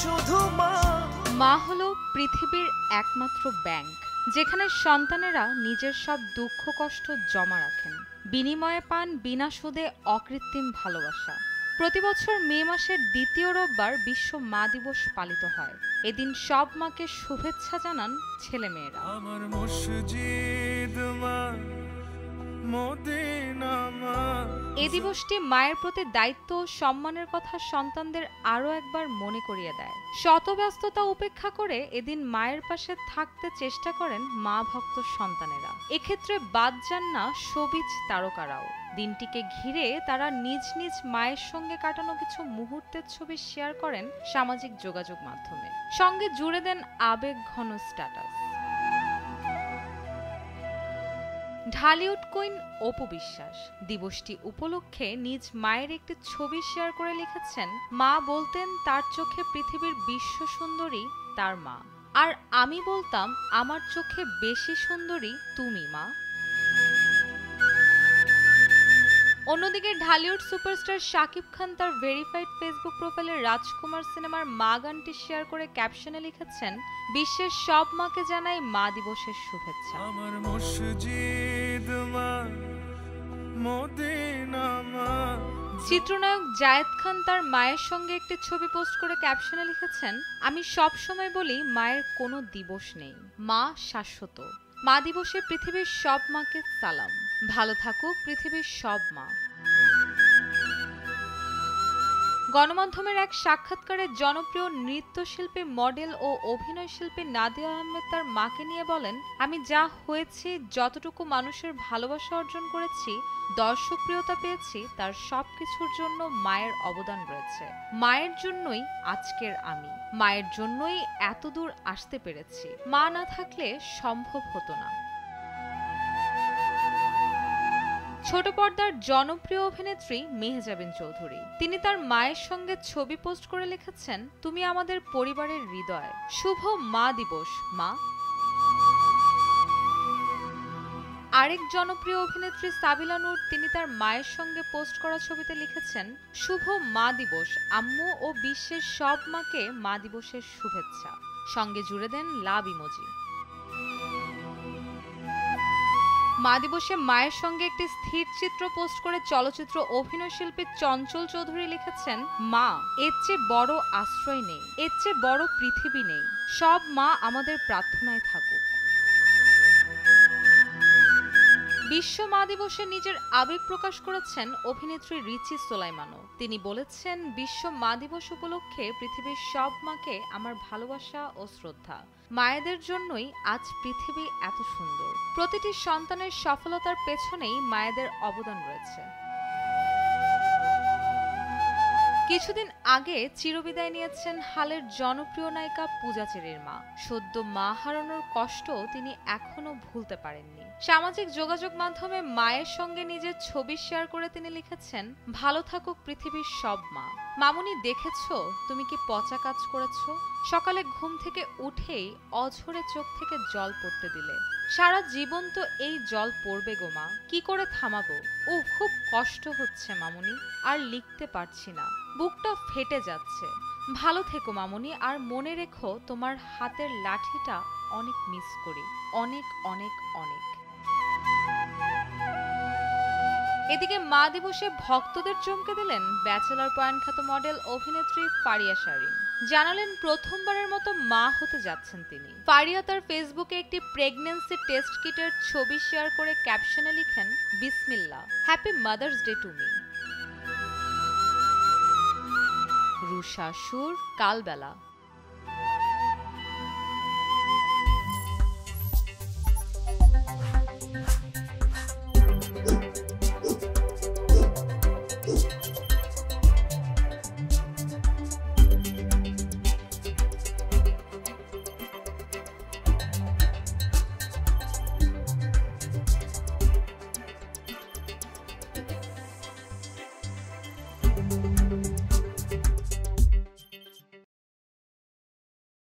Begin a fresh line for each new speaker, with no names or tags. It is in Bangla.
শুধু মা।
মা হলো পৃথিবীর একমাত্র ব্যাংক, যেখানে সন্তানেরা নিজের সব দুঃখ কষ্ট জমা রাখেন, বিনিময়ে পান বিনা সুদে অকৃত্রিম ভালোবাসা। প্রতিবছর মে মাসের দ্বিতীয় রোববার বিশ্ব মা দিবস পালিত হয়। এদিন সব মাকে শুভেচ্ছা জানান ছেলেমেয়েরা।
আমার মসজিদ মা, মদিনা মা।
এ দিবসটি মায়ের প্রতি দায়িত্ব ও সম্মানের কথা সন্তানদের আরও একবার মনে করিয়ে দেয়। শত ব্যস্ততা উপেক্ষা করে এদিন মায়ের পাশে থাকতে চেষ্টা করেন মা ভক্ত সন্তানেরা। এক্ষেত্রে বাদ যান না সবিজ তারকারাও। দিনটিকে ঘিরে তারা নিজ নিজ মায়ের সঙ্গে কাটানো কিছু মুহূর্তের ছবি শেয়ার করেন সামাজিক যোগাযোগ মাধ্যমে, সঙ্গে জুড়ে দেন আবেগ ঘন স্ট্যাটাস। ঢালিউড কুইন অপু বিশ্বাস দিবসটি উপলক্ষে নিজ মায়ের একটি ছবি শেয়ার করে লিখেছেন, মা বলতেন তার চোখে পৃথিবীর বিশ্ব সুন্দরী তার মা, আর আমি বলতাম আমার চোখে বেশি সুন্দরী তুমি মা। অন্যদিকে ঢালিউড সুপারস্টার শাকিব খান তার ভেরিফাইড ফেসবুক প্রোফাইলে রাজকুমার সিনেমার মা গানটি শেয়ার করে ক্যাপশনে লিখেছেন, বিশ্বের সব মাকে জানাই মা দিবসের শুভেচ্ছা।
আমার মসজিদ মা, মদিনা মা।
চিত্রনায়ক জায়েদ খান তার মায়ের সঙ্গে একটি ছবি পোস্ট করে ক্যাপশনে লিখেছেন, আমি সব সময় বলি মায়ের কোনো দিবস নেই, মা শাশ্বত। মা দিবসে পৃথিবীর সব মাকে সালাম, ভালো থাকুক পৃথিবীর সব মা। গণমাধ্যমের এক সাক্ষাৎকারে জনপ্রিয় নৃত্যশিল্পী, মডেল ও অভিনয় শিল্পী নাদিয়া আহমেদ তার মাকে নিয়ে বলেন, আমি যা হয়েছি, যতটুকু মানুষের ভালোবাসা অর্জন করেছি, দর্শকপ্রিয়তা পেয়েছি, তার সবকিছুর জন্য মায়ের অবদান রয়েছে। মায়ের জন্যই আজকের আমি, মায়ের জন্যই এতদূর আসতে পেরেছি। মা না থাকলে সম্ভব হতো না। ছোট পর্দার জনপ্রিয় অভিনেত্রী মেহজাবিন চৌধুরী, তিনি তার মায়ের সঙ্গে ছবি পোস্ট করে লিখেছেন, তুমি আমাদের পরিবারের হৃদয়, শুভ মা দিবস মা। আরেক জনপ্রিয় অভিনেত্রী সাবিলা নূর, তিনি তার মায়ের সঙ্গে পোস্ট করা ছবিতে লিখেছেন, শুভ মা দিবস আম্মু ও বিশ্বের সব মাকে মা দিবসের শুভেচ্ছা, সঙ্গে জুড়ে দেন লাভ ইমোজি। মা দিবসে মায়ের সঙ্গে একটি স্থির চিত্র পোস্ট করে চলচ্চিত্র অভিনয় শিল্পী চঞ্চল চৌধুরী লিখেছেন, মা, এর চেয়ে বড় আশ্রয় নেই, এর চেয়ে বড় পৃথিবী নেই, সব মা আমাদের প্রার্থনায় থাকুক। বিশ্ব মা দিবসে নিজের আবেগ প্রকাশ করেছেন অভিনেত্রী রিচি সোলাইমানও। তিনি বলেছেন, বিশ্ব মা দিবস উপলক্ষে পৃথিবীর সব মাকে আমার ভালোবাসা ও শ্রদ্ধা। মায়েদের জন্যই আজ পৃথিবী এত সুন্দর। প্রতিটি সন্তানের সফলতার পেছনেই মায়েদের অবদান রয়েছে। কিছুদিন আগে চিরবিদায় নিয়েছেন হালের জনপ্রিয় নায়িকা পূজা চেরির মা। সদ্য মা হারানোর কষ্ট তিনি এখনো ভুলতে পারেননি। সামাজিক যোগাযোগ মাধ্যমে মায়ের সঙ্গে নিজের ছবি শেয়ার করে তিনি লিখেছেন, ভালো থাকুক পৃথিবীর সব মা। মামুনি, দেখেছো তুমি কি পচা কাজ করেছো? সকালে ঘুম থেকে উঠেই অঝরে চোখ থেকে জল পড়তে দিলে। সারা জীবন তো এই জল পড়বে গো মা, কি করে থামাবো? খুব কষ্ট হচ্ছে মামুনি, আর লিখতে পারছি না, বুকটা ফেটে যাচ্ছে। ভালো থেকো মামুনি, আর মনে রেখো তোমার হাতের লাঠিটা অনেক মিস করি, অনেক অনেক অনেক। এদিকে মা দিবসে ভক্তদের চমকে দিলেন ব্যাচেলর পয়েন্ট খ্যাত মডেল অভিনেত্রী ফারিয়া শারীন। জানালেন প্রথমবারের মতো মা হতে যাচ্ছেন তিনি। ফারিয়া তার ফেসবুকে একটি প্রেগন্যান্সি টেস্ট কিটের ছবি শেয়ার করে ক্যাপশনে লিখেন, বিসমিল্লাহ, happy mother's day to me. Rusha Sur, Kalbela.